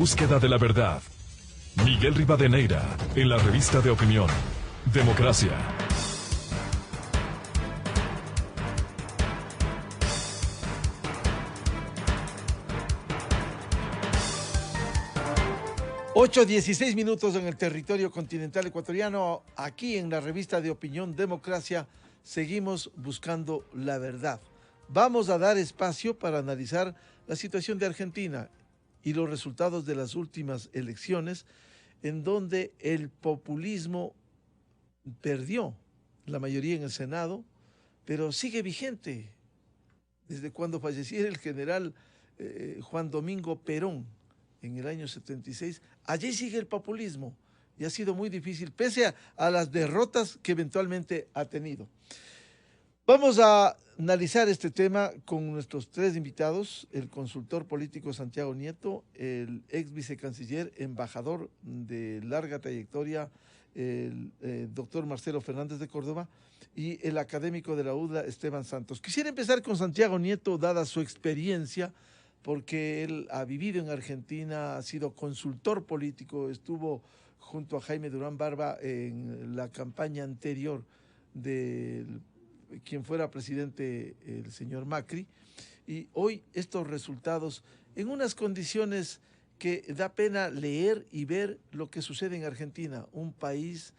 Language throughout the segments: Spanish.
Búsqueda de la verdad. Miguel Rivadeneira, en la revista de opinión Democracia. Ocho 16 minutos en el territorio continental ecuatoriano. Aquí en la revista de opinión Democracia seguimos buscando la verdad. Vamos a dar espacio para analizar la situación de Argentina y los resultados de las últimas elecciones, en donde el populismo perdió la mayoría en el Senado, pero sigue vigente desde cuando falleciera el general Juan Domingo Perón en el año 76. Allí sigue el populismo y ha sido muy difícil, pese a las derrotas que eventualmente ha tenido. Vamos a analizar este tema con nuestros tres invitados: el consultor político Santiago Nieto, el ex vicecanciller, embajador de larga trayectoria, el doctor Marcelo Fernández de Córdoba, y el académico de la UDLA, Esteban Santos. Quisiera empezar con Santiago Nieto, dada su experiencia, porque él ha vivido en Argentina, ha sido consultor político, estuvo junto a Jaime Durán Barba en la campaña anterior del quien fuera presidente, el señor Macri, y hoy estos resultados en unas condiciones que da pena leer y ver lo que sucede en Argentina, un país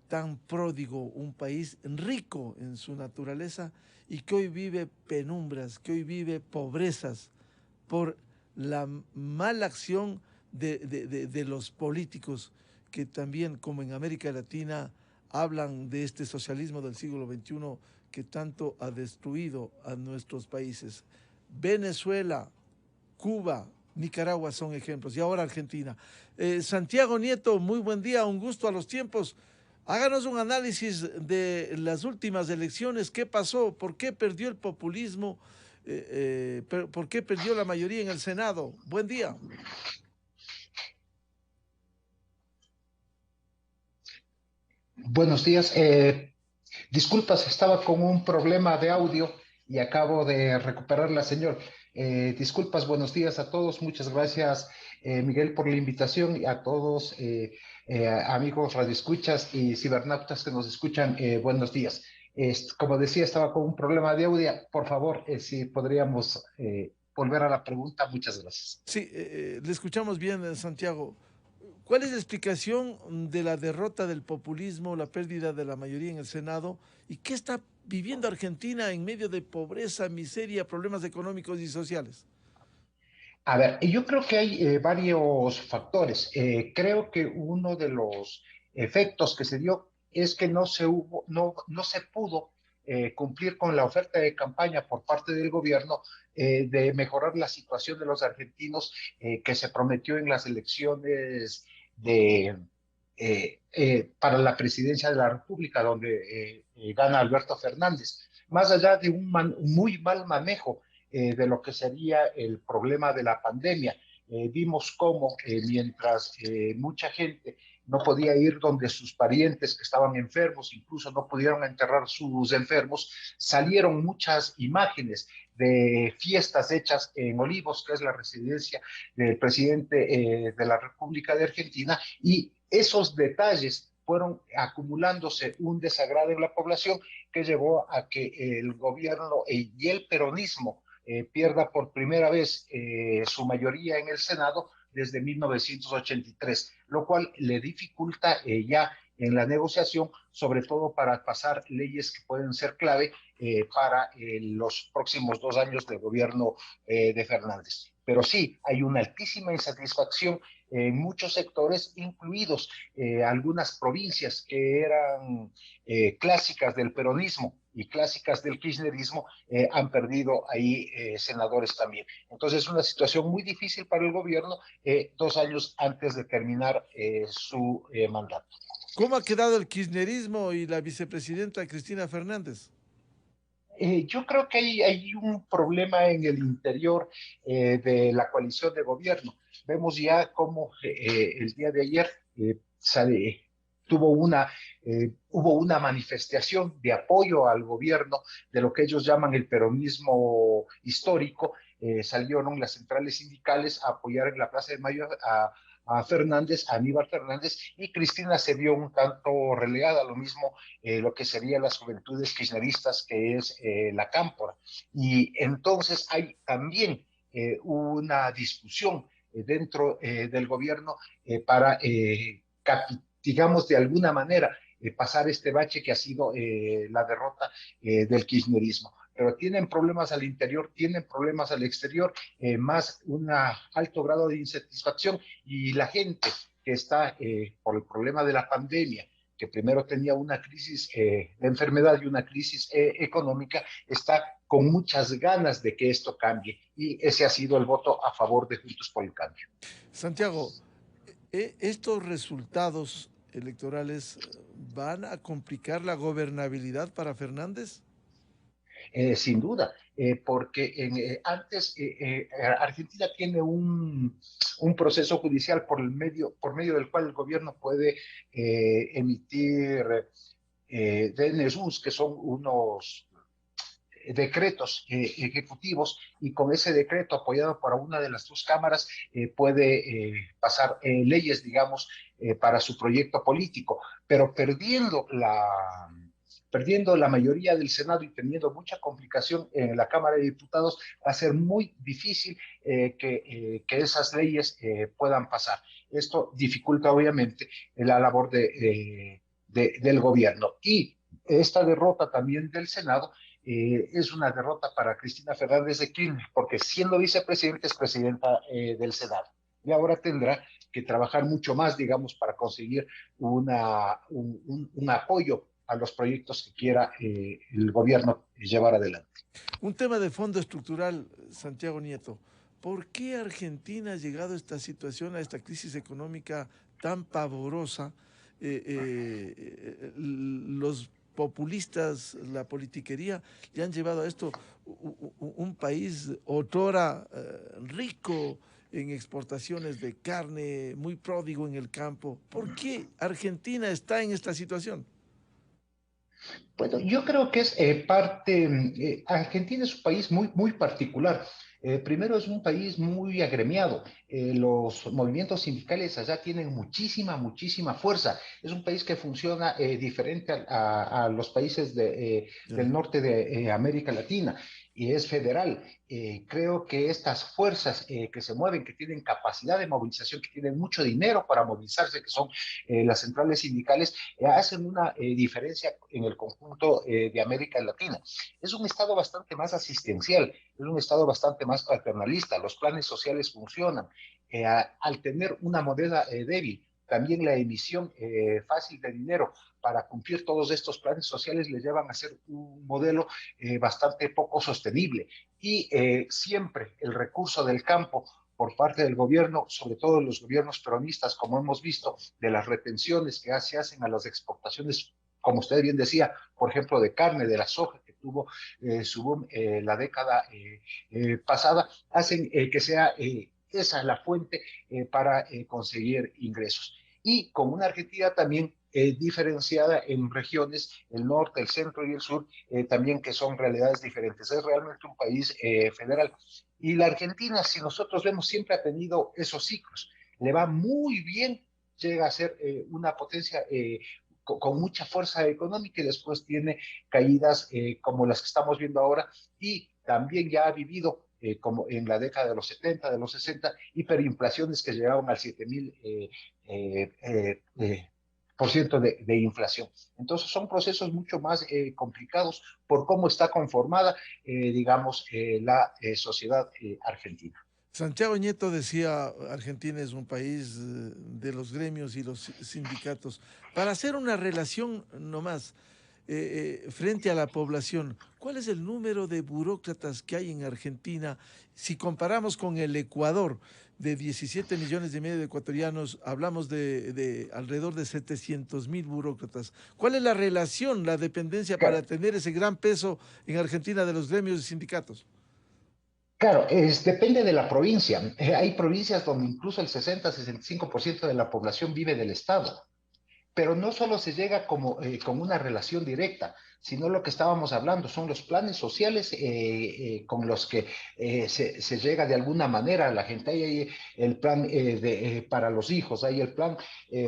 tan pródigo, un país rico en su naturaleza y que hoy vive penumbras, que hoy vive pobrezas por la mala acción de los políticos que también, como en América Latina, hablan de este socialismo del siglo XXI que tanto ha destruido a nuestros países. Venezuela, Cuba, Nicaragua son ejemplos, y ahora Argentina. Santiago Nieto, muy buen día, un gusto a los tiempos. Háganos un análisis de las últimas elecciones, qué pasó, por qué perdió el populismo, por qué perdió la mayoría en el Senado. Buen día. Buenos días. Disculpas, estaba con un problema de audio y acabo de recuperar la señal. Disculpas, buenos días a todos. Muchas gracias, Miguel, por la invitación, y a todos, amigos radioescuchas y cibernautas que nos escuchan. Buenos días. Como decía, estaba con un problema de audio. Por favor, si podríamos volver a la pregunta. Muchas gracias. Sí, le escuchamos bien, Santiago. ¿Cuál es la explicación de la derrota del populismo, la pérdida de la mayoría en el Senado? ¿Y qué está viviendo Argentina en medio de pobreza, miseria, problemas económicos y sociales? A ver, yo creo que hay varios factores. Creo que uno de los efectos que se dio es que no se pudo cumplir con la oferta de campaña por parte del gobierno de mejorar la situación de los argentinos que se prometió en las elecciones de, para la presidencia de la República, donde gana Alberto Fernández. Más allá de un muy mal manejo de lo que sería el problema de la pandemia. Vimos cómo mientras mucha gente no podía ir donde sus parientes que estaban enfermos, incluso no pudieron enterrar sus enfermos, salieron muchas imágenes de fiestas hechas en Olivos, que es la residencia del presidente de la República de Argentina, y esos detalles fueron acumulándose un desagrado en la población que llevó a que el gobierno y el peronismo pierda por primera vez su mayoría en el Senado desde 1983, lo cual le dificulta ya en la negociación, sobre todo para pasar leyes que pueden ser clave para los próximos 2 años del gobierno de Fernández. Pero sí, hay una altísima insatisfacción en muchos sectores, incluidos algunas provincias que eran clásicas del peronismo y clásicas del kirchnerismo, han perdido ahí senadores también. Entonces es una situación muy difícil para el gobierno 2 años antes de terminar su mandato. ¿Cómo ha quedado el kirchnerismo y la vicepresidenta Cristina Fernández? Yo creo que hay un problema en el interior de la coalición de gobierno. Vemos ya cómo el día de ayer sale, hubo una manifestación de apoyo al gobierno de lo que ellos llaman el peronismo histórico, salieron las centrales sindicales a apoyar en la Plaza de Mayo a Fernández, a Aníbal Fernández, y Cristina se vio un tanto relegada, lo mismo lo que serían las juventudes kirchneristas, que es la Cámpora. Y entonces hay también una discusión dentro del gobierno para, digamos, de alguna manera, pasar este bache que ha sido la derrota del kirchnerismo. Pero tienen problemas al interior, tienen problemas al exterior, más un alto grado de insatisfacción, y la gente que está por el problema de la pandemia, que primero tenía una crisis de enfermedad y una crisis económica, está con muchas ganas de que esto cambie, y ese ha sido el voto a favor de Juntos por el Cambio. Santiago, ¿estos resultados electorales van a complicar la gobernabilidad para Fernández? Sin duda, porque antes Argentina tiene un proceso judicial por medio del cual el gobierno puede emitir DNSUs, que son unos decretos ejecutivos, y con ese decreto apoyado por una de las dos cámaras puede pasar leyes, digamos, para su proyecto político, pero perdiendo la mayoría del Senado y teniendo mucha complicación en la Cámara de Diputados, va a ser muy difícil que esas leyes puedan pasar. Esto dificulta obviamente la labor del gobierno. Y esta derrota también del Senado es una derrota para Cristina Fernández de Kirchner, porque siendo vicepresidenta es presidenta del Senado. Y ahora tendrá que trabajar mucho más, digamos, para conseguir un apoyo a los proyectos que quiera el gobierno llevar adelante. Un tema de fondo estructural, Santiago Nieto. ¿Por qué Argentina ha llegado a esta situación, a esta crisis económica tan pavorosa? Los populistas, la politiquería, le han llevado a esto un país otrora rico en exportaciones de carne, muy pródigo en el campo. ¿Por qué Argentina está en esta situación? Bueno, yo creo que es Argentina es un país muy particular. Primero, es un país muy agremiado. Los movimientos sindicales allá tienen muchísima fuerza. Es un país que funciona diferente a los países del Ya. norte de América Latina, y es federal. Creo que estas fuerzas que se mueven, que tienen capacidad de movilización, que tienen mucho dinero para movilizarse, que son las centrales sindicales, hacen una diferencia en el conjunto de América Latina. Es un estado bastante más asistencial, es un estado bastante más paternalista, los planes sociales funcionan. Al tener una moneda débil, también la emisión fácil de dinero para cumplir todos estos planes sociales le llevan a ser un modelo bastante poco sostenible. Y siempre el recurso del campo por parte del gobierno, sobre todo los gobiernos peronistas, como hemos visto, de las retenciones que se hacen a las exportaciones, como usted bien decía, por ejemplo, de carne, de la soja, que tuvo su boom la década pasada, hacen que sea esa la fuente para conseguir ingresos. Y con una Argentina también diferenciada en regiones, el norte, el centro y el sur, también, que son realidades diferentes. Es realmente un país federal. Y la Argentina, si nosotros vemos, siempre ha tenido esos ciclos. Le va muy bien, llega a ser una potencia con mucha fuerza económica, y después tiene caídas como las que estamos viendo ahora, y también ya ha vivido como en la década de los 70, de los 60, hiperinflaciones que llegaron al 7,000 por ciento de inflación. Entonces son procesos mucho más complicados por cómo está conformada, digamos, la sociedad argentina. Santiago Nieto decía, Argentina es un país de los gremios y los sindicatos. Para hacer una relación nomás frente a la población, ¿cuál es el número de burócratas que hay en Argentina? Si comparamos con el Ecuador, de 17 millones y medio de ecuatorianos, hablamos de alrededor de 700.000 burócratas. ¿Cuál es la relación, la dependencia para Claro, tener ese gran peso en Argentina de los gremios y sindicatos? claro, depende de la provincia. Hay provincias donde incluso el 60-65% de la población vive del Estado. Pero no solo se llega como, con una relación directa, sino lo que estábamos hablando son los planes sociales con los que se llega de alguna manera a la gente. Hay el plan para los hijos, hay el plan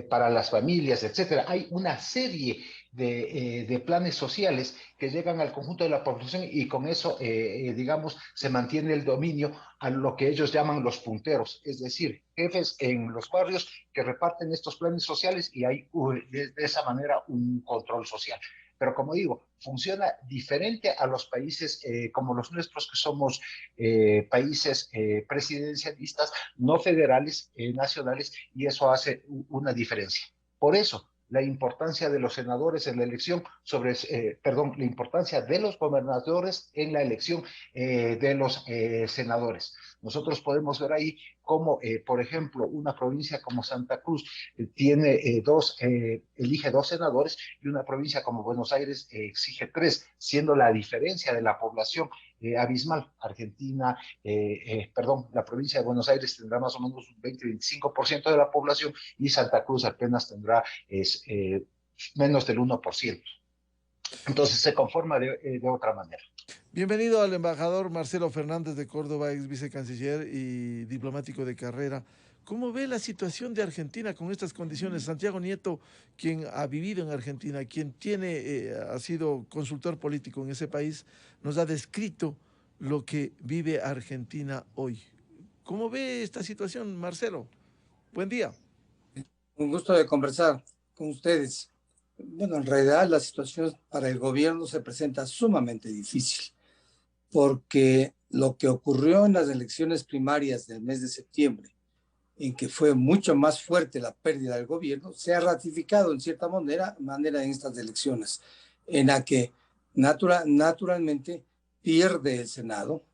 para las familias, etcétera. Hay una serie de planes sociales que llegan al conjunto de la población y con eso, digamos, se mantiene el dominio a lo que ellos llaman los punteros, es decir, jefes en los barrios que reparten estos planes sociales y hay de esa manera un control social. Pero como digo, funciona diferente a los países como los nuestros, que somos países presidencialistas, no federales, nacionales, y eso hace una diferencia. Por eso, la importancia de los senadores en la elección la importancia de los gobernadores en la elección de los senadores. Nosotros podemos ver ahí cómo, por ejemplo, una provincia como Santa Cruz elige dos senadores, y una provincia como Buenos Aires exige tres, siendo la diferencia de la población abismal. La provincia de Buenos Aires tendrá más o menos un 20-25% de la población, y Santa Cruz apenas tendrá menos del 1%. Entonces se conforma de otra manera. Bienvenido al embajador Marcelo Fernández de Córdoba, ex vicecanciller y diplomático de carrera. ¿Cómo ve la situación de Argentina con estas condiciones? Santiago Nieto, quien ha vivido en Argentina, quien ha sido consultor político en ese país, nos ha descrito lo que vive Argentina hoy. ¿Cómo ve esta situación, Marcelo? Buen día. Un gusto de conversar con ustedes. Bueno, en realidad la situación para el gobierno se presenta sumamente difícil, porque lo que ocurrió en las elecciones primarias del mes de septiembre, en que fue mucho más fuerte la pérdida del gobierno, se ha ratificado en cierta manera en estas elecciones, en la que naturalmente pierde el Senado,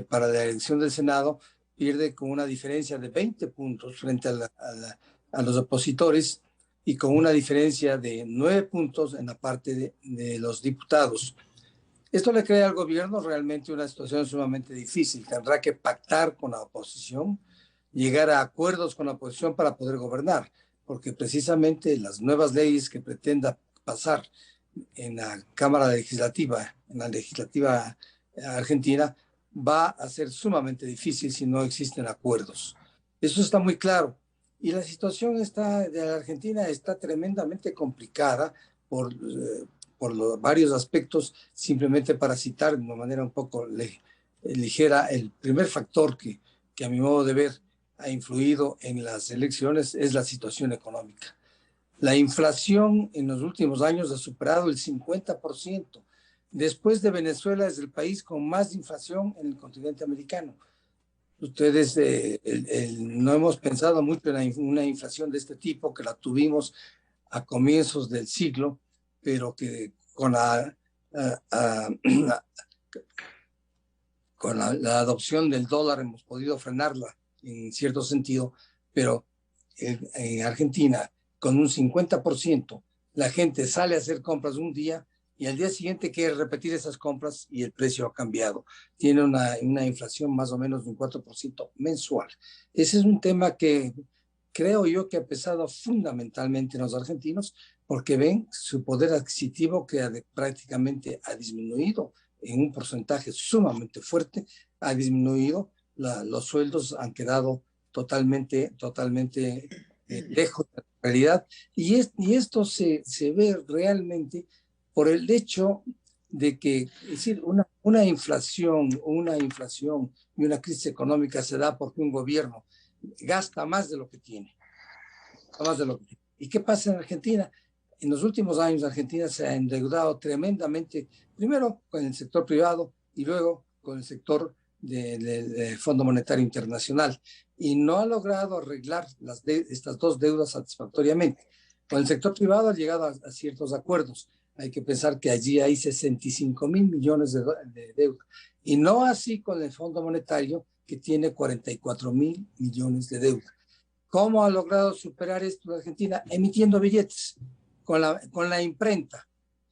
para la elección del Senado pierde con una diferencia de 20 puntos frente a los opositores, y con una diferencia de 9 puntos en la parte de los diputados. Esto le crea al gobierno realmente una situación sumamente difícil. Tendrá que pactar con la oposición, llegar a acuerdos con la oposición para poder gobernar, porque precisamente las nuevas leyes que pretenda pasar en la Cámara Legislativa, en la legislativa argentina, va a ser sumamente difícil si no existen acuerdos. Eso está muy claro. Y la situación de la Argentina está tremendamente complicada por varios aspectos. Simplemente para citar de una manera un poco ligera, el primer factor que a mi modo de ver ha influido en las elecciones es la situación económica. La inflación en los últimos años ha superado el 50%. Después de Venezuela es el país con más inflación en el continente americano. Ustedes no hemos pensado mucho en una inflación de este tipo, que la tuvimos a comienzos del siglo, pero que con la adopción del dólar hemos podido frenarla en cierto sentido, pero en Argentina, con un 50%, la gente sale a hacer compras un día y al día siguiente quiere repetir esas compras y el precio ha cambiado. Tiene una inflación más o menos de un 4% mensual. Ese es un tema que creo yo que ha pesado fundamentalmente en los argentinos, porque ven su poder adquisitivo que prácticamente ha disminuido en un porcentaje sumamente fuerte, ha disminuido, los sueldos han quedado totalmente lejos de la realidad, y esto se ve realmente por el hecho de que, es decir, una inflación y una crisis económica se da porque un gobierno gasta más de lo que tiene. ¿Y qué pasa en Argentina? En los últimos años Argentina se ha endeudado tremendamente, primero con el sector privado y luego con el sector del Fondo Monetario Internacional, y no ha logrado arreglar estas dos deudas satisfactoriamente. Con el sector privado ha llegado a ciertos acuerdos. Hay que pensar que allí hay 65.000 millones de deuda, y no así con el Fondo Monetario, que tiene 44.000 millones de deuda. ¿Cómo ha logrado superar esto en Argentina? Emitiendo billetes con la imprenta.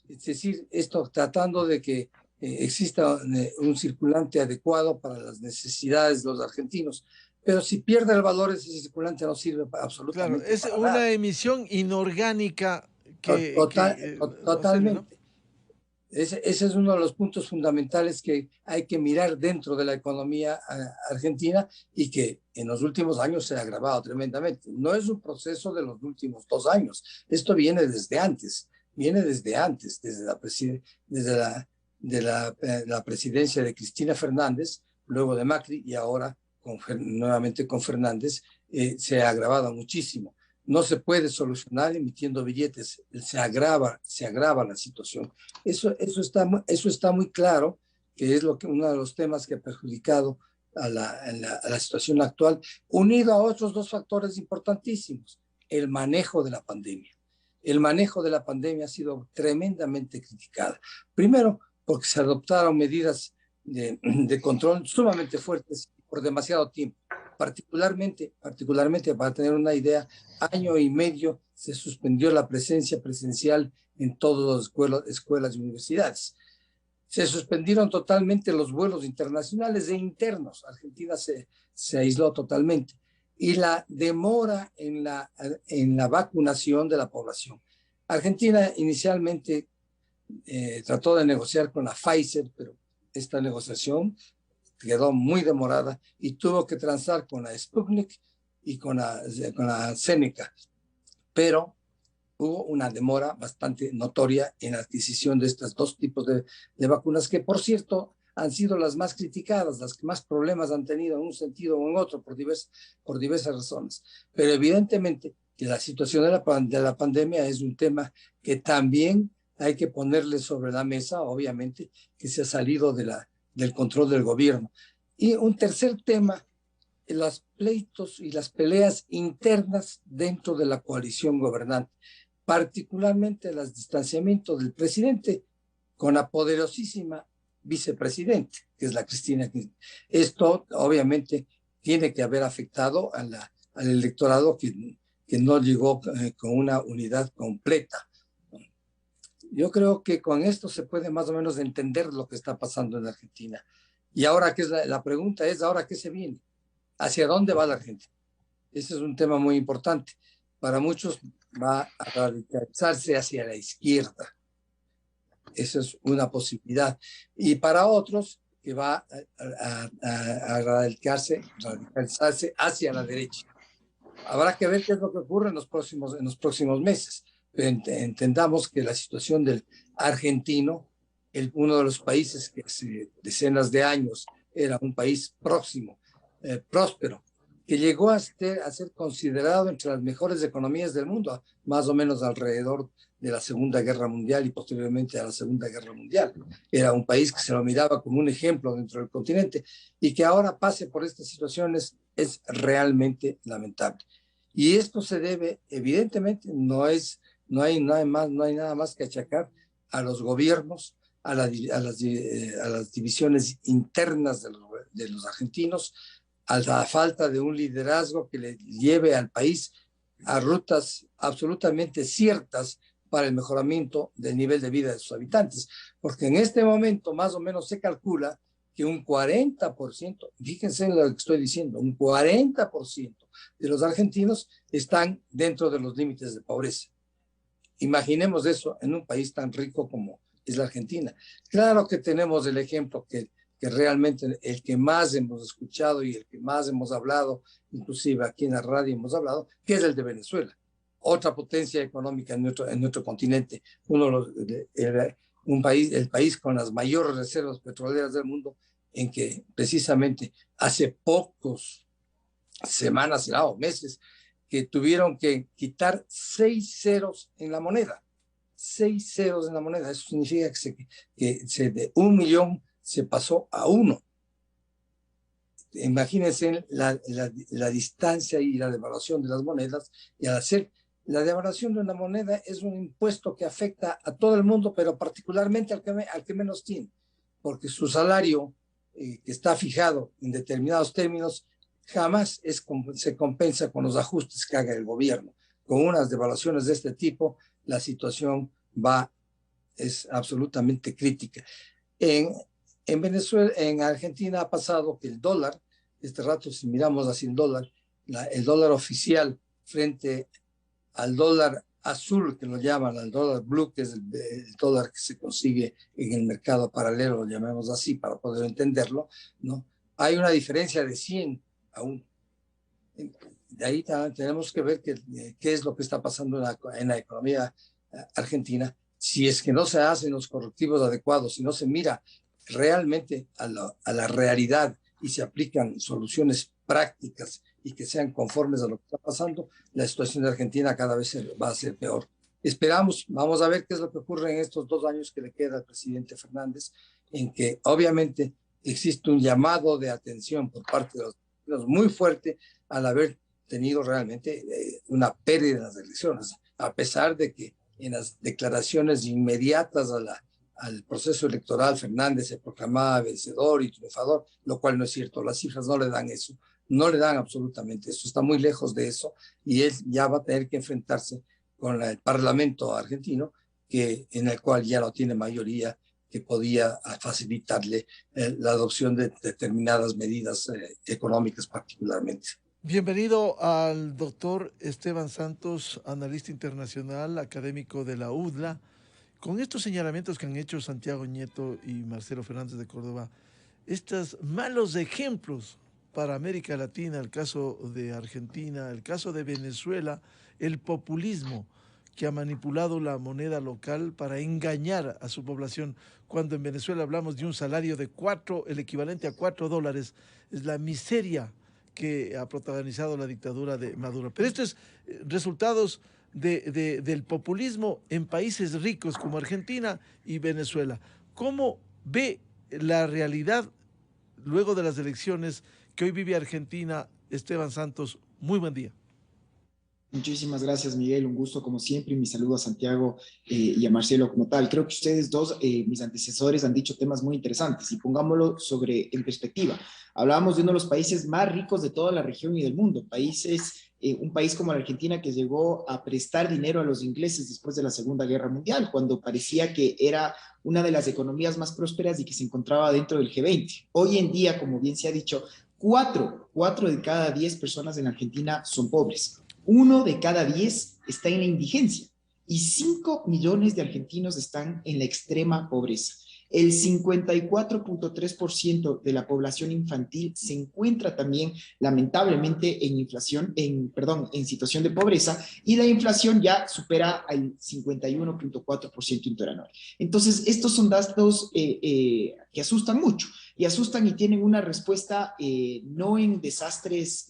Es decir, esto tratando de que exista un circulante adecuado para las necesidades de los argentinos. Pero si pierde el valor, ese circulante no sirve absolutamente claro, es para una nada. emisión inorgánica no sé, ¿no? Totalmente. Ese es uno de los puntos fundamentales que hay que mirar dentro de la economía argentina y que en los últimos años se ha agravado tremendamente. No es un proceso de los últimos 2 años. Esto viene desde antes, desde la presidencia de Cristina Fernández, luego de Macri y ahora nuevamente con Fernández, se ha agravado muchísimo. No se puede solucionar emitiendo billetes, se agrava la situación. Eso está muy claro, que es uno de los temas que ha perjudicado a la situación actual, unido a otros dos factores importantísimos: el manejo de la pandemia. El manejo de la pandemia ha sido tremendamente criticado. Primero, porque se adoptaron medidas de control sumamente fuertes por demasiado tiempo. Particularmente, para tener una idea, 1 año y medio se suspendió la presencia presencial en todas las escuelas y universidades. Se suspendieron totalmente los vuelos internacionales e internos. Argentina se aisló totalmente. Y la demora en la vacunación de la población. Argentina inicialmente trató de negociar con la Pfizer, pero esta negociación quedó muy demorada y tuvo que transar con la Sputnik y con la Seneca. Pero hubo una demora bastante notoria en la adquisición de estos dos tipos de vacunas, que por cierto han sido las más criticadas, las que más problemas han tenido en un sentido o en otro por diversas razones. Pero evidentemente que la situación de la pandemia es un tema que también hay que ponerle sobre la mesa, obviamente, que se ha salido del control del gobierno. Y un tercer tema, los pleitos y las peleas internas dentro de la coalición gobernante, particularmente el distanciamiento del presidente con la poderosísima vicepresidente, que es la Cristina Kirchner. Esto obviamente tiene que haber afectado al electorado que no llegó con una unidad completa. Yo creo que con esto se puede más o menos entender lo que está pasando en Argentina. Y ahora, la pregunta es, ¿ahora qué se viene? ¿Hacia dónde va la Argentina? Ese es un tema muy importante. Para muchos va a radicalizarse hacia la izquierda. Esa es una posibilidad. Y para otros, que va a radicalizarse hacia la derecha. Habrá que ver qué es lo que ocurre en los próximos meses. Entendamos que la situación del argentino, uno de los países que hace decenas de años era un país próspero, que llegó a ser considerado entre las mejores economías del mundo, más o menos alrededor de la Segunda Guerra Mundial y posteriormente a la Segunda Guerra Mundial. Era un país que se lo miraba como un ejemplo dentro del continente, y que ahora pase por estas situaciones es realmente lamentable. Y esto se debe, evidentemente, no hay nada más que achacar a los gobiernos, a las divisiones internas de los argentinos, a la falta de un liderazgo que le lleve al país a rutas absolutamente ciertas para el mejoramiento del nivel de vida de sus habitantes. Porque en este momento más o menos se calcula que un 40%, fíjense en lo que estoy diciendo, un 40% de los argentinos están dentro de los límites de pobreza. Imaginemos eso en un país tan rico como es la Argentina. Claro que tenemos el ejemplo que realmente el que más hemos escuchado y el que más hemos hablado, inclusive aquí en la radio hemos hablado, que es el de Venezuela, otra potencia económica en nuestro continente, el país con las mayores reservas petroleras del mundo, en que precisamente hace pocos semanas o meses que tuvieron que quitar 6 ceros en la moneda. 6 ceros en la moneda. Eso significa que de 1 millón se pasó a 1. Imagínense la distancia y la devaluación de las monedas. Y al hacer la devaluación de una moneda es un impuesto que afecta a todo el mundo, pero particularmente al que menos tiene, porque su salario, que está fijado en determinados términos, jamás se compensa con los ajustes que haga el gobierno. Con unas devaluaciones de este tipo, la situación es absolutamente crítica. En Venezuela, en Argentina ha pasado que el dólar, este rato si miramos hacia el dólar oficial frente al dólar azul, que lo llaman al dólar blue, que es el dólar que se consigue en el mercado paralelo, lo llamemos así para poder entenderlo, ¿no? Hay una diferencia de 100 aún. De ahí tenemos que ver qué es lo que está pasando en la economía argentina. Si es que no se hacen los correctivos adecuados, si no se mira realmente a la realidad y se aplican soluciones prácticas y que sean conformes a lo que está pasando, la situación de Argentina cada vez va a ser peor. Esperamos, vamos a ver qué es lo que ocurre en estos 2 años que le queda al presidente Fernández, en que obviamente existe un llamado de atención por parte de los argentinos muy fuerte al haber tenido realmente una pérdida de las elecciones, a pesar de que en las declaraciones inmediatas al proceso electoral Fernández se proclamaba vencedor y triunfador, lo cual no es cierto, las cifras no le dan eso, no le dan absolutamente eso, está muy lejos de eso y él ya va a tener que enfrentarse con el Parlamento argentino, en el cual ya no tiene mayoría que podía facilitarle la adopción de determinadas medidas económicas particularmente. Bienvenido al doctor Esteban Santos, analista internacional, académico de la UDLA. Con estos señalamientos que han hecho Santiago Nieto y Marcelo Fernández de Córdoba, estos malos ejemplos para América Latina, el caso de Argentina, el caso de Venezuela, el populismo que ha manipulado la moneda local para engañar a su población. Cuando en Venezuela hablamos de un salario de el equivalente a $4, es la miseria que ha protagonizado la dictadura de Maduro. Pero esto es resultados del populismo en países ricos como Argentina y Venezuela. ¿Cómo ve la realidad luego de las elecciones que hoy vive Argentina? Esteban Santos, muy buen día. Muchísimas gracias, Miguel. Un gusto como siempre y mi saludo a Santiago y a Marcelo como tal. Creo que ustedes dos, mis antecesores, han dicho temas muy interesantes y pongámoslo en perspectiva. Hablábamos de uno de los países más ricos de toda la región y del mundo, un país como la Argentina que llegó a prestar dinero a los ingleses después de la Segunda Guerra Mundial, cuando parecía que era una de las economías más prósperas y que se encontraba dentro del G20. Hoy en día, como bien se ha dicho, 4 de cada 10 personas en Argentina son pobres. 1 de cada 10 está en la indigencia y 5 millones de argentinos están en la extrema pobreza. El 54.3% de la población infantil se encuentra también lamentablemente en situación de pobreza y la inflación ya supera al 51.4% interanual. Entonces, estos son datos que asustan mucho y asustan y tienen una respuesta no en desastres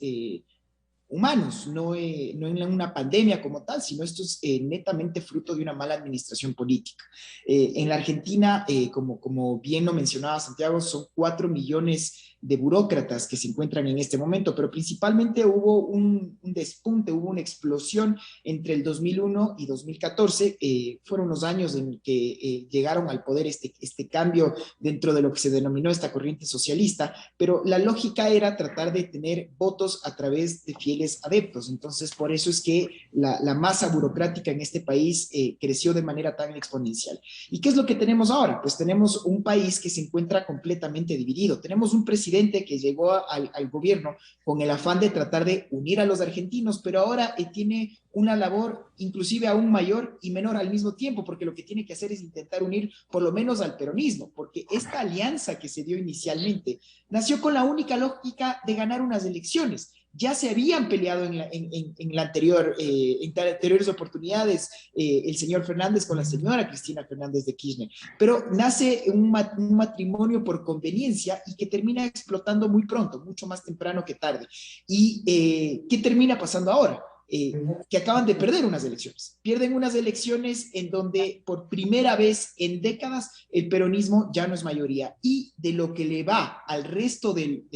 humanos, no en una pandemia como tal, sino esto es netamente fruto de una mala administración política. En la Argentina, como bien lo mencionaba Santiago, son 4 millones de burócratas que se encuentran en este momento, pero principalmente hubo un despunte, hubo una explosión entre el 2001 y 2014, fueron los años en que llegaron al poder este cambio dentro de lo que se denominó esta corriente socialista, pero la lógica era tratar de tener votos a través de fieles adeptos. Entonces, por eso es que la masa burocrática en este país creció de manera tan exponencial. ¿Y qué es lo que tenemos ahora? Pues tenemos un país que se encuentra completamente dividido. Tenemos un presidente que llegó al gobierno con el afán de tratar de unir a los argentinos, pero ahora tiene una labor inclusive aún mayor y menor al mismo tiempo, porque lo que tiene que hacer es intentar unir por lo menos al peronismo, porque esta alianza que se dio inicialmente nació con la única lógica de ganar unas elecciones. Ya se habían peleado en anteriores oportunidades el señor Fernández con la señora Cristina Fernández de Kirchner, pero nace un matrimonio por conveniencia y que termina explotando muy pronto, mucho más temprano que tarde. ¿Y qué termina pasando ahora? Que acaban de perder unas elecciones. Pierden unas elecciones en donde por primera vez en décadas el peronismo ya no es mayoría y de lo que le va al resto del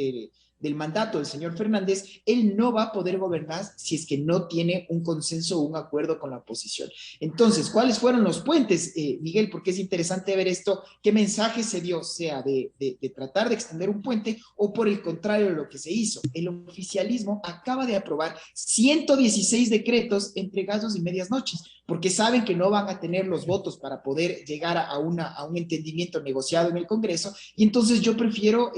mandato del señor Fernández, él no va a poder gobernar si es que no tiene un consenso o un acuerdo con la oposición. Entonces, ¿cuáles fueron los puentes, Miguel? Porque es interesante ver esto, qué mensaje se dio, sea de tratar de extender un puente o por el contrario de lo que se hizo. El oficialismo acaba de aprobar 116 decretos entre gallos y medias noches, porque saben que no van a tener los votos para poder llegar a un entendimiento negociado en el Congreso, y entonces yo prefiero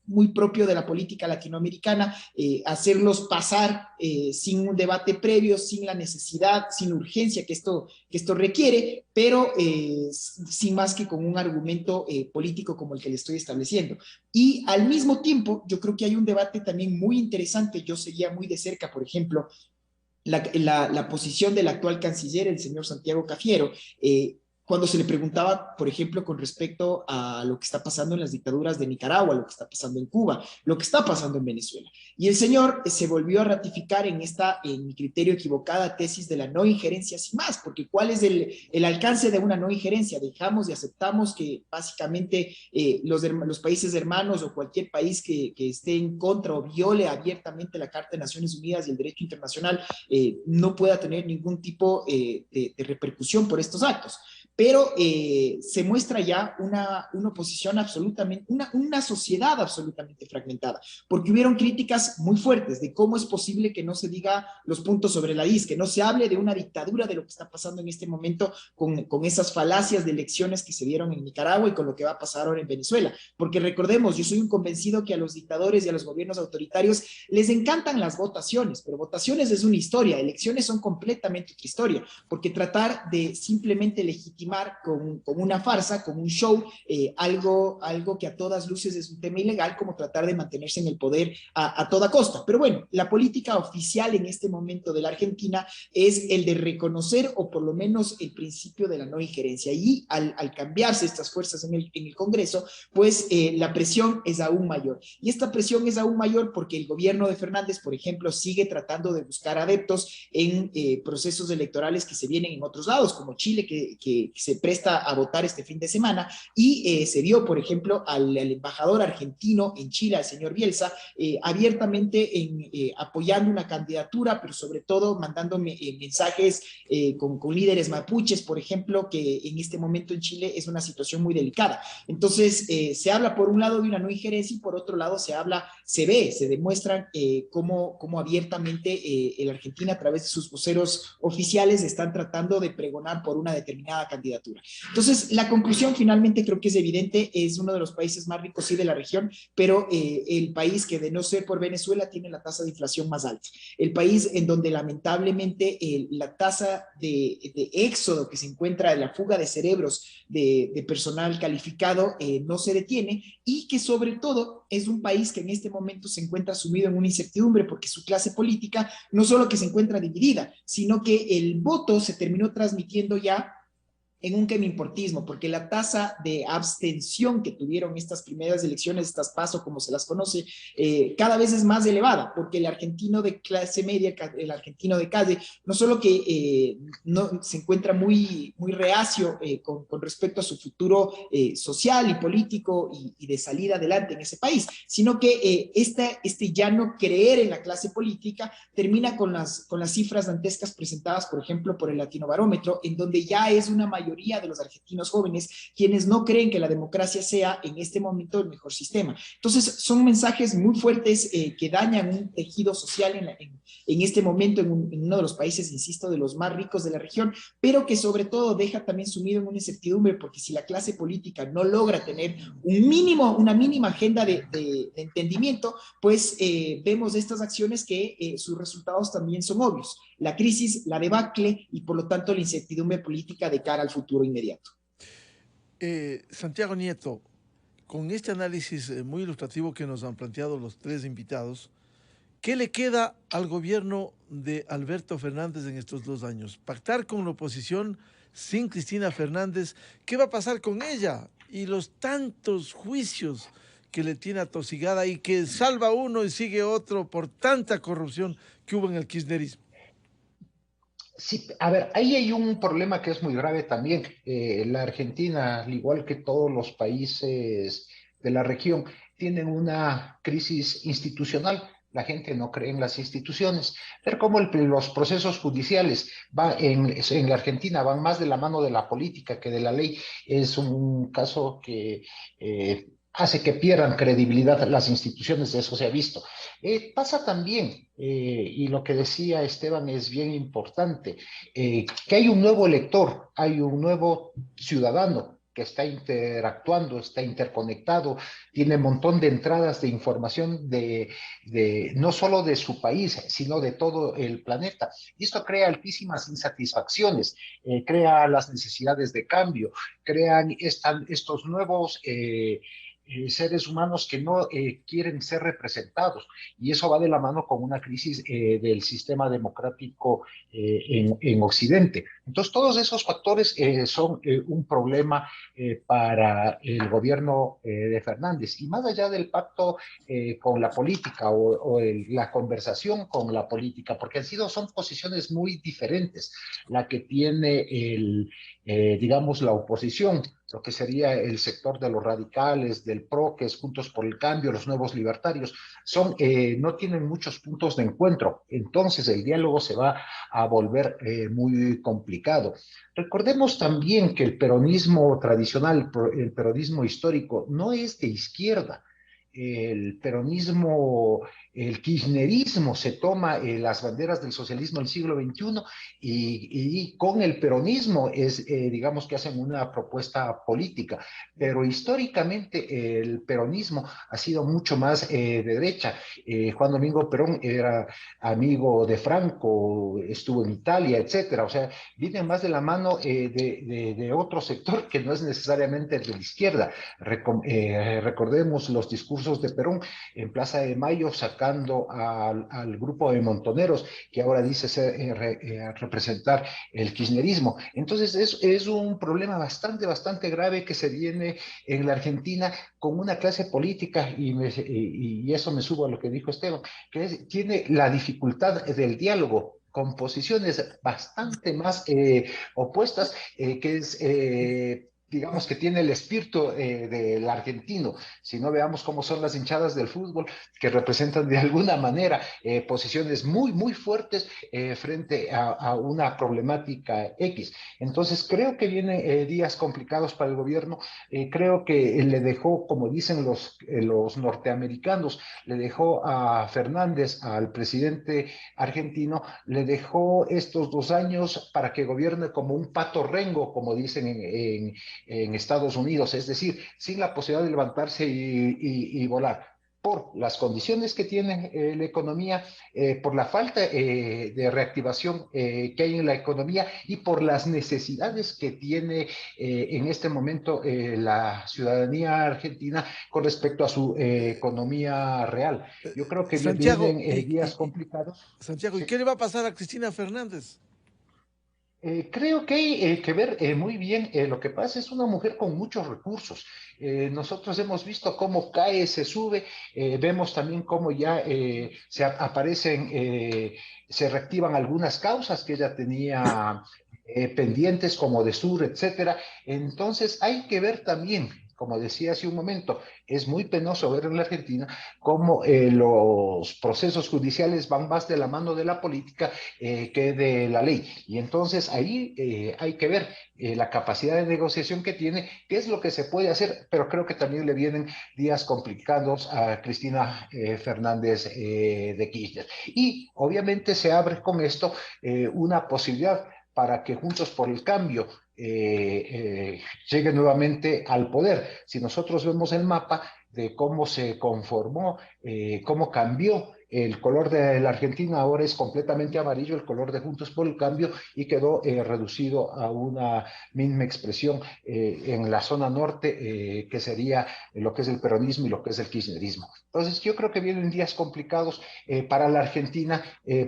muy propio de la política latinoamericana, hacerlos pasar sin un debate previo, sin la necesidad, sin la urgencia que esto requiere, pero sin más que con un argumento político como el que le estoy estableciendo. Y al mismo tiempo, yo creo que hay un debate también muy interesante. Yo seguía muy de cerca, por ejemplo, la posición del actual canciller, el señor Santiago Cafiero, cuando se le preguntaba, por ejemplo, con respecto a lo que está pasando en las dictaduras de Nicaragua, lo que está pasando en Cuba, lo que está pasando en Venezuela. Y el señor se volvió a ratificar en esta, en mi criterio, equivocada tesis de la no injerencia sin más, porque ¿cuál es el alcance de una no injerencia? Dejamos y aceptamos que básicamente los países hermanos o cualquier país que esté en contra o viole abiertamente la Carta de Naciones Unidas y el derecho internacional no pueda tener ningún tipo de repercusión por estos actos. Pero se muestra ya una oposición absolutamente, una sociedad absolutamente fragmentada, porque hubieron críticas muy fuertes de cómo es posible que no se diga los puntos sobre la IS, que no se hable de una dictadura, de lo que está pasando en este momento con esas falacias de elecciones que se dieron en Nicaragua y con lo que va a pasar ahora en Venezuela. Porque recordemos, yo soy un convencido que a los dictadores y a los gobiernos autoritarios les encantan las votaciones, pero votaciones es una historia, elecciones son completamente otra historia, porque tratar de simplemente legitimar con una farsa, con un show, algo que a todas luces es un tema ilegal, como tratar de mantenerse en el poder a toda costa. Pero bueno, la política oficial en este momento de la Argentina es el de reconocer, o por lo menos el principio de la no injerencia. Y al cambiarse estas fuerzas en el Congreso, pues la presión es aún mayor. Y esta presión es aún mayor porque el gobierno de Fernández, por ejemplo, sigue tratando de buscar adeptos en procesos electorales que se vienen en otros lados, como Chile, que se presta a votar este fin de semana, y se vio, por ejemplo, al embajador argentino en Chile, al señor Bielsa, abiertamente apoyando una candidatura, pero sobre todo mandando mensajes con líderes mapuches, por ejemplo, que en este momento en Chile es una situación muy delicada. Entonces, se habla por un lado de una no injerencia y por otro lado se demuestran cómo abiertamente la Argentina, a través de sus voceros oficiales, están tratando de pregonar por una determinada candidatura. Entonces, la conclusión finalmente creo que es evidente, es uno de los países más ricos, sí, de la región, pero el país que, de no ser por Venezuela, tiene la tasa de inflación más alta. El país en donde lamentablemente la tasa de éxodo que se encuentra, de la fuga de cerebros de personal calificado, no se detiene, y que sobre todo es un país que en este momento se encuentra sumido en una incertidumbre, porque su clase política no solo que se encuentra dividida, sino que el voto se terminó transmitiendo ya en un quemimportismo, porque la tasa de abstención que tuvieron estas primeras elecciones, estas PASO como se las conoce, cada vez es más elevada, porque el argentino de clase media, el argentino de calle, no solo que no, se encuentra muy reacio con respecto a su futuro social y político y de salida adelante en ese país, sino que este ya no creer en la clase política termina con las cifras dantescas presentadas, por ejemplo, por el Latinobarómetro, en donde ya es una mayoría de los argentinos jóvenes quienes no creen que la democracia sea en este momento el mejor sistema. Entonces, son mensajes muy fuertes que dañan un tejido social en este momento en uno de los países, insisto, de los más ricos de la región, pero que sobre todo deja también sumido en una incertidumbre, porque si la clase política no logra tener una mínima agenda de entendimiento, pues vemos estas acciones que sus resultados también son obvios: la crisis, la debacle y por lo tanto la incertidumbre política de cara al futuro inmediato. Santiago Nieto, con este análisis muy ilustrativo que nos han planteado los tres invitados, ¿qué le queda al gobierno de Alberto Fernández en estos 2 años? Pactar con la oposición sin Cristina Fernández. ¿Qué va a pasar con ella? Y los tantos juicios que le tiene atosigada y que salva uno y sigue otro por tanta corrupción que hubo en el kirchnerismo. Sí, a ver, ahí hay un problema que es muy grave también. La Argentina, al igual que todos los países de la región, tienen una crisis institucional. La gente no cree en las instituciones. Ver cómo los procesos judiciales en la Argentina van más de la mano de la política que de la ley es un caso que hace que pierdan credibilidad las instituciones. De eso se ha visto. Pasa también, y lo que decía Esteban es bien importante, que hay un nuevo elector, hay un nuevo ciudadano que está interactuando, está interconectado, tiene un montón de entradas de información no solo de su país, sino de todo el planeta. Y esto crea altísimas insatisfacciones, crea las necesidades de cambio, crean estos nuevos seres humanos que no quieren ser representados. Y eso va de la mano con una crisis del sistema democrático en Occidente. Entonces, todos esos factores son un problema para el gobierno de Fernández. Y más allá del pacto con la política la conversación con la política, porque son posiciones muy diferentes. La que tiene digamos, la oposición, lo que sería el sector de los radicales, del PRO, que es Juntos por el Cambio, los Nuevos Libertarios, no tienen muchos puntos de encuentro. Entonces el diálogo se va a volver muy complicado. Recordemos también que el peronismo tradicional, el peronismo histórico, no es de izquierda. El peronismo, el kirchnerismo se toma las banderas del socialismo del siglo XXI y con el peronismo digamos que hacen una propuesta política, pero históricamente el peronismo ha sido mucho más de derecha. Juan Domingo Perón era amigo de Franco, estuvo en Italia, etcétera. O sea, vienen más de la mano de otro sector que no es necesariamente de la izquierda. Recordemos los discursos de Perón en Plaza de Mayo sacando al grupo de montoneros que ahora dice representar el kirchnerismo. Entonces es un problema bastante grave que se viene en la Argentina con una clase política y eso me subo a lo que dijo Esteban, que tiene la dificultad del diálogo con posiciones bastante más opuestas, que es digamos que tiene el espíritu del argentino. Si no, veamos cómo son las hinchadas del fútbol, que representan de alguna manera posiciones muy fuertes frente a una problemática X. Entonces, creo que vienen días complicados para el gobierno. Creo que le dejó, como dicen los norteamericanos, le dejó a Fernández, al presidente argentino, le dejó estos 2 años para que gobierne como un pato rengo, como dicen en Estados Unidos, es decir, sin la posibilidad de levantarse y volar, por las condiciones que tiene la economía, por la falta de reactivación que hay en la economía y por las necesidades que tiene en este momento la ciudadanía argentina con respecto a su economía real. Yo creo que Santiago, vienen días complicados. Santiago, ¿y Sí. qué le va a pasar a Cristina Fernández? Creo que hay que ver muy bien lo que pasa. Es una mujer con muchos recursos. Nosotros hemos visto cómo cae, se sube, vemos también cómo ya aparecen, se reactivan algunas causas que ella tenía pendientes, como de Sur, etcétera. Entonces hay que ver también, como decía hace un momento, es muy penoso ver en la Argentina cómo los procesos judiciales van más de la mano de la política que de la ley. Y entonces ahí hay que ver la capacidad de negociación que tiene, qué es lo que se puede hacer, pero creo que también le vienen días complicados a Cristina Fernández de Kirchner. Y obviamente se abre con esto una posibilidad para que Juntos por el Cambio llegue nuevamente al poder. Si nosotros vemos el mapa de cómo se conformó, cómo cambió el color de la Argentina, ahora es completamente amarillo el color de Juntos por el Cambio y quedó reducido a una misma expresión en la zona norte, que sería lo que es el peronismo y lo que es el kirchnerismo. Entonces yo creo que vienen días complicados para la Argentina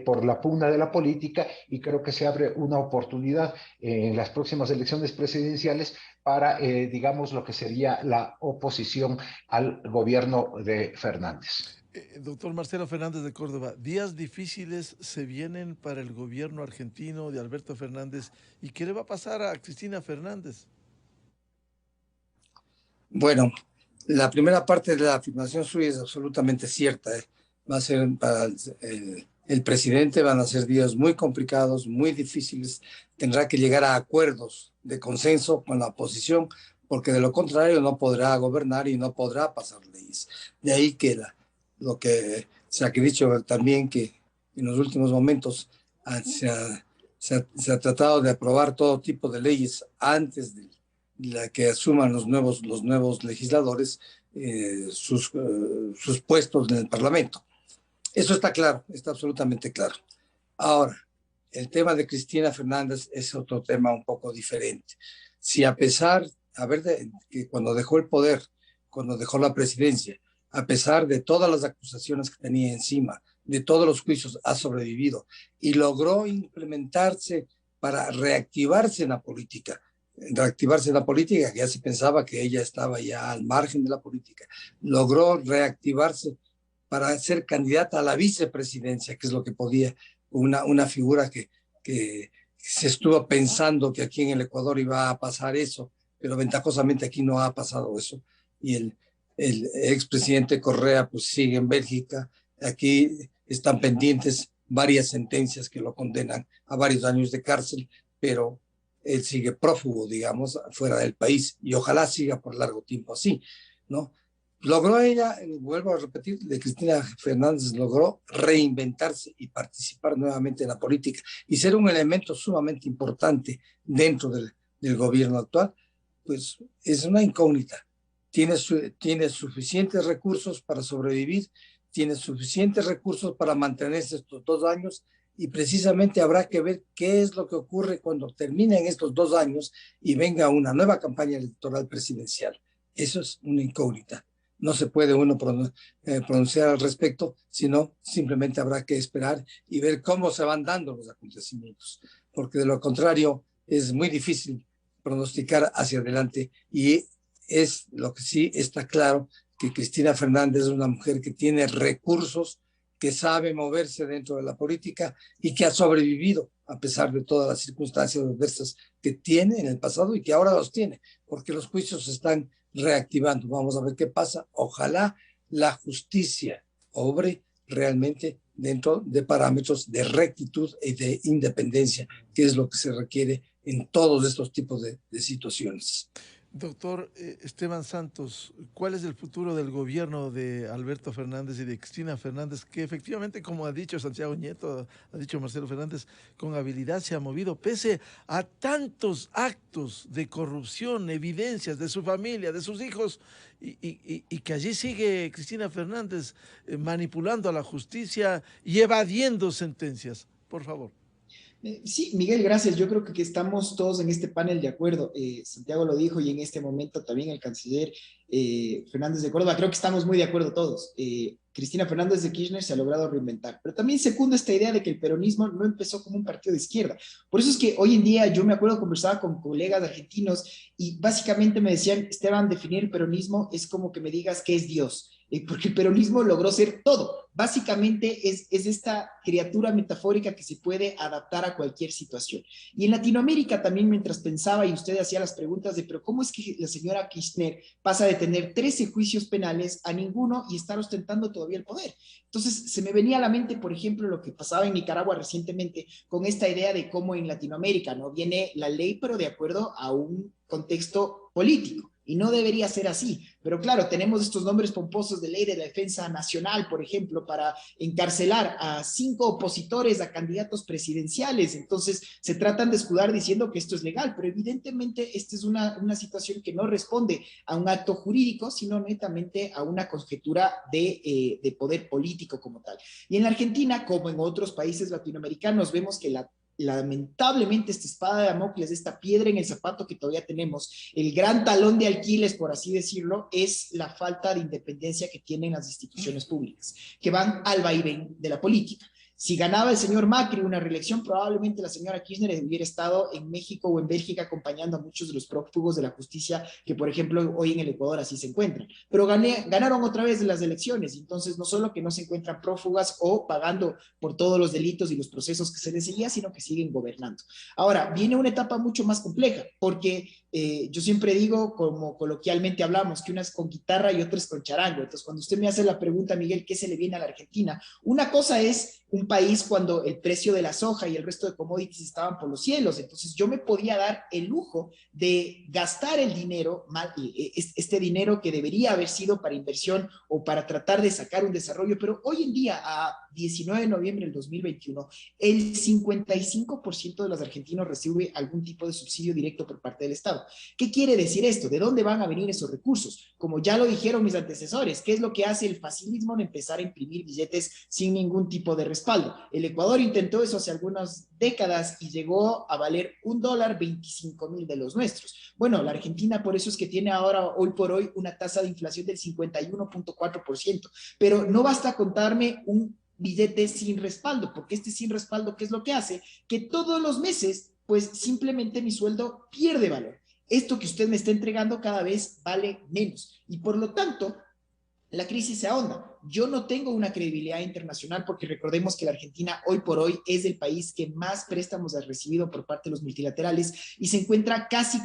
por la pugna de la política y creo que se abre una oportunidad en las próximas elecciones presidenciales para, digamos, lo que sería la oposición al gobierno de Fernández. Doctor Marcelo Fernández de Córdoba, días difíciles se vienen para el gobierno argentino de Alberto Fernández. ¿Y qué le va a pasar a Cristina Fernández? Bueno, la primera parte de la afirmación suya es absolutamente cierta. Va a ser para el presidente, van a ser días muy complicados, muy difíciles. Tendrá que llegar a acuerdos de consenso con la oposición, porque de lo contrario no podrá gobernar y no podrá pasar leyes. De ahí que lo que se ha dicho también, que en los últimos momentos se ha tratado de aprobar todo tipo de leyes antes la que asuman los nuevos legisladores sus puestos en el Parlamento. Eso está claro, está absolutamente claro. Ahora, el tema de Cristina Fernández es otro tema un poco diferente. Si a pesar, de que cuando dejó el poder, cuando dejó la presidencia, a pesar de todas las acusaciones que tenía encima, de todos los juicios, ha sobrevivido y logró implementarse para reactivarse en la política, que ya se pensaba que ella estaba ya al margen de la política, logró reactivarse para ser candidata a la vicepresidencia, que es lo que podía, una figura que se estuvo pensando que aquí en el Ecuador iba a pasar eso, pero ventajosamente aquí no ha pasado eso. Y el expresidente Correa pues sigue en Bélgica. Aquí están pendientes varias sentencias que lo condenan a varios años de cárcel, pero él sigue prófugo, digamos, fuera del país, y ojalá siga por largo tiempo así, ¿no? Logró ella, vuelvo a repetir, de Cristina Fernández logró reinventarse y participar nuevamente en la política y ser un elemento sumamente importante dentro del gobierno actual. Pues es una incógnita. Tiene suficientes recursos para sobrevivir, tiene suficientes recursos para mantenerse estos 2 años, y precisamente habrá que ver qué es lo que ocurre cuando terminen estos 2 años y venga una nueva campaña electoral presidencial. Eso es una incógnita. No se puede uno pronunciar al respecto, sino simplemente habrá que esperar y ver cómo se van dando los acontecimientos, porque de lo contrario es muy difícil pronosticar hacia adelante. Y es lo que sí está claro, que Cristina Fernández es una mujer que tiene recursos, que sabe moverse dentro de la política y que ha sobrevivido a pesar de todas las circunstancias adversas que tiene en el pasado y que ahora los tiene, porque los juicios se están reactivando. Vamos a ver qué pasa. Ojalá la justicia obre realmente dentro de parámetros de rectitud y de independencia, que es lo que se requiere en todos estos tipos de situaciones. Doctor Esteban Santos, ¿cuál es el futuro del gobierno de Alberto Fernández y de Cristina Fernández, que efectivamente, como ha dicho Santiago Nieto, ha dicho Marcelo Fernández, con habilidad se ha movido, pese a tantos actos de corrupción, evidencias de su familia, de sus hijos, y que allí sigue Cristina Fernández manipulando a la justicia y evadiendo sentencias? Por favor. Sí, Miguel, gracias. Yo creo que estamos todos en este panel de acuerdo. Santiago lo dijo y en este momento también el canciller Fernández de Córdoba. Creo que estamos muy de acuerdo todos. Cristina Fernández de Kirchner se ha logrado reinventar, pero también secundo esta idea de que el peronismo no empezó como un partido de izquierda. Por eso es que hoy en día yo me acuerdo conversaba con colegas argentinos y básicamente me decían, Esteban, definir peronismo es como que me digas qué es Dios. Porque el peronismo logró ser todo. Básicamente es esta criatura metafórica que se puede adaptar a cualquier situación. Y en Latinoamérica también, mientras pensaba y usted hacía las preguntas de, pero ¿cómo es que la señora Kirchner pasa de tener 13 juicios penales a ninguno y estar ostentando todavía el poder? Entonces se me venía a la mente, por ejemplo, lo que pasaba en Nicaragua recientemente con esta idea de cómo en Latinoamérica no viene la ley, pero de acuerdo a un contexto político. Y no debería ser así. Pero claro, tenemos estos nombres pomposos de ley de la defensa nacional, por ejemplo, para encarcelar a 5 opositores a candidatos presidenciales. Entonces, se tratan de escudar diciendo que esto es legal, pero evidentemente esta es una situación que no responde a un acto jurídico, sino netamente a una conjetura de poder político como tal. Y en la Argentina, como en otros países latinoamericanos, vemos que lamentablemente esta espada de Damocles, esta piedra en el zapato que todavía tenemos, el gran talón de Aquiles, por así decirlo, es la falta de independencia que tienen las instituciones públicas, que van al vaivén de la política. Si ganaba el señor Macri una reelección, probablemente la señora Kirchner hubiera estado en México o en Bélgica acompañando a muchos de los prófugos de la justicia que, por ejemplo, hoy en el Ecuador así se encuentran. Pero ganaron otra vez las elecciones, entonces no solo que no se encuentran prófugas o pagando por todos los delitos y los procesos que se les seguía, sino que siguen gobernando. Ahora, viene una etapa mucho más compleja, porque yo siempre digo, como coloquialmente hablamos, que una es con guitarra y otra es con charango. Entonces, cuando usted me hace la pregunta, Miguel, ¿qué se le viene a la Argentina? Una cosa es un país cuando el precio de la soja y el resto de commodities estaban por los cielos. Entonces yo me podía dar el lujo de gastar el dinero, este dinero que debería haber sido para inversión o para tratar de sacar un desarrollo, pero hoy en día, a 19 de noviembre del 2021, el 55% de los argentinos recibe algún tipo de subsidio directo por parte del Estado. ¿Qué quiere decir esto? ¿De dónde van a venir esos recursos? Como ya lo dijeron mis antecesores, ¿qué es lo que hace el facilismo en empezar a imprimir billetes sin ningún tipo de respaldo? El Ecuador intentó eso hace algunas décadas y llegó a valer $1, 25,000 de los nuestros. Bueno, la Argentina por eso es que tiene ahora, hoy por hoy, una tasa de inflación del 51.4%, pero no basta contarme un billete sin respaldo, porque este sin respaldo, ¿qué es lo que hace? Que todos los meses, pues simplemente mi sueldo pierde valor. Esto que usted me está entregando cada vez vale menos y por lo tanto la crisis se ahonda. Yo no tengo una credibilidad internacional porque recordemos que la Argentina hoy por hoy es el país que más préstamos ha recibido por parte de los multilaterales y se encuentra casi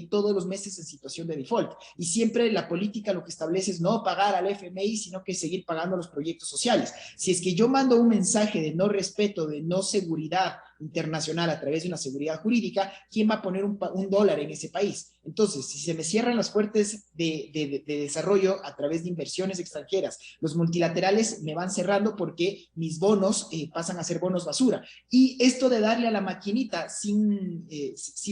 todos los meses en situación de default. Y siempre la política lo que establece es no pagar al FMI, sino que seguir pagando los proyectos sociales. Si es que yo mando un mensaje de no respeto, de no seguridad internacional a través de una seguridad jurídica, ¿quién va a poner un dólar en ese país? Entonces, si se me cierran las puertas de desarrollo a través de inversiones extranjeras, los multilaterales me van cerrando porque mis bonos pasan a ser bonos basura. Y esto de darle a la maquinita sin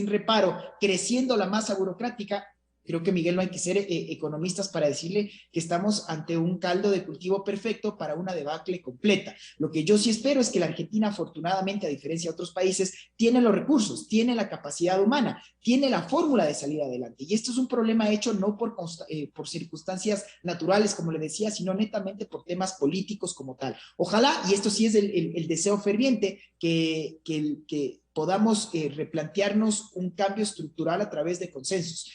reparo, creciendo la masa burocrática, creo que, Miguel, no hay que ser economistas para decirle que estamos ante un caldo de cultivo perfecto para una debacle completa. Lo que yo sí espero es que la Argentina, afortunadamente, a diferencia de otros países, tiene los recursos, tiene la capacidad humana, tiene la fórmula de salir adelante. Y esto es un problema hecho no por circunstancias naturales, como le decía, sino netamente por temas políticos como tal. Ojalá, y esto sí es el deseo ferviente, que podamos replantearnos un cambio estructural a través de consensos.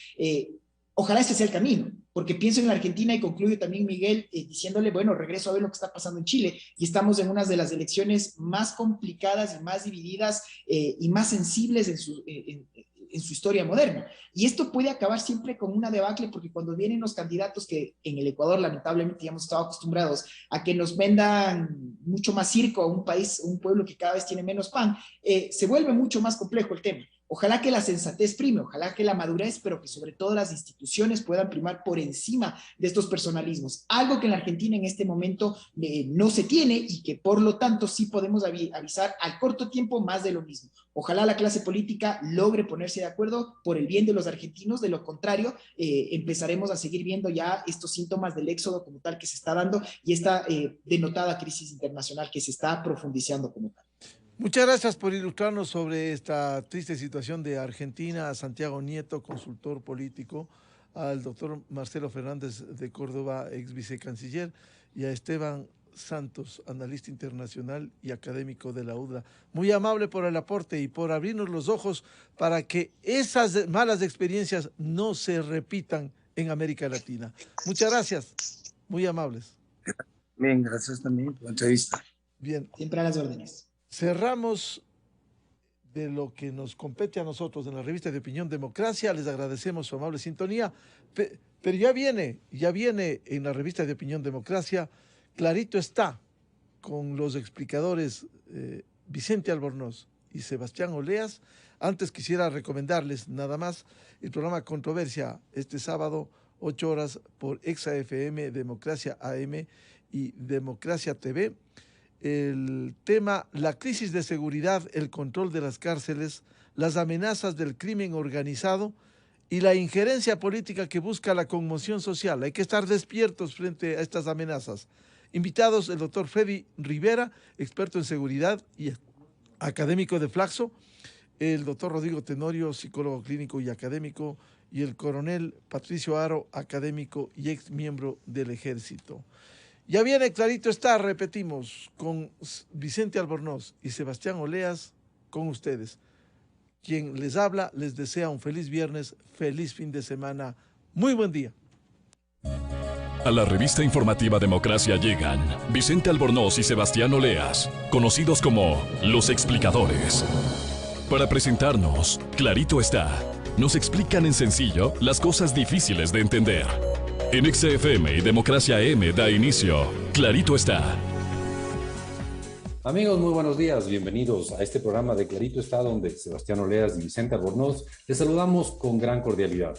Ojalá este sea el camino, porque pienso en la Argentina y concluyo también, Miguel, diciéndole, bueno, regreso a ver lo que está pasando en Chile y estamos en una de las elecciones más complicadas y más divididas y más sensibles en su historia moderna. Y esto puede acabar siempre con una debacle, porque cuando vienen los candidatos que en el Ecuador lamentablemente ya hemos estado acostumbrados a que nos vendan mucho más circo a un país, un pueblo que cada vez tiene menos pan, se vuelve mucho más complejo el tema. Ojalá que la sensatez prime, ojalá que la madurez, pero que sobre todo las instituciones puedan primar por encima de estos personalismos. Algo que en la Argentina en este momento no se tiene y que por lo tanto sí podemos avisar al corto tiempo más de lo mismo. Ojalá la clase política logre ponerse de acuerdo por el bien de los argentinos. De lo contrario, empezaremos a seguir viendo ya estos síntomas del éxodo como tal que se está dando y esta denotada crisis internacional que se está profundizando como tal. Muchas gracias por ilustrarnos sobre esta triste situación de Argentina. A Santiago Nieto, consultor político, al doctor Marcelo Fernández de Córdoba, ex vicecanciller, y a Esteban Santos, analista internacional y académico de la UDLA. Muy amable por el aporte y por abrirnos los ojos para que esas malas experiencias no se repitan en América Latina. Muchas gracias. Muy amables. Bien, gracias también por la entrevista. Bien. Siempre a las órdenes. Cerramos de lo que nos compete a nosotros en la revista de Opinión Democracia. Les agradecemos su amable sintonía, pero ya viene en la revista de Opinión Democracia, clarito está, con los explicadores Vicente Albornoz y Sebastián Oleas. Antes quisiera recomendarles nada más el programa Controversia este sábado, 8 horas por Exa FM, Democracia AM y Democracia TV. El tema, la crisis de seguridad, el control de las cárceles, las amenazas del crimen organizado y la injerencia política que busca la conmoción social. Hay que estar despiertos frente a estas amenazas. Invitados el doctor Freddy Rivera, experto en seguridad y académico de Flaxo, el doctor Rodrigo Tenorio, psicólogo clínico y académico, y el coronel Patricio Aro, académico y ex miembro del Ejército. Ya viene, clarito está, repetimos, con Vicente Albornoz y Sebastián Oleas, con ustedes. Quien les habla les desea un feliz viernes, feliz fin de semana, muy buen día. A la revista informativa Democracia llegan Vicente Albornoz y Sebastián Oleas, conocidos como Los Explicadores. Para presentarnos, clarito está, nos explican en sencillo las cosas difíciles de entender. En XFM y Democracia M da inicio, clarito está. Amigos, muy buenos días. Bienvenidos a este programa de Clarito Está, donde Sebastián Oleas y Vicente Albornoz les saludamos con gran cordialidad.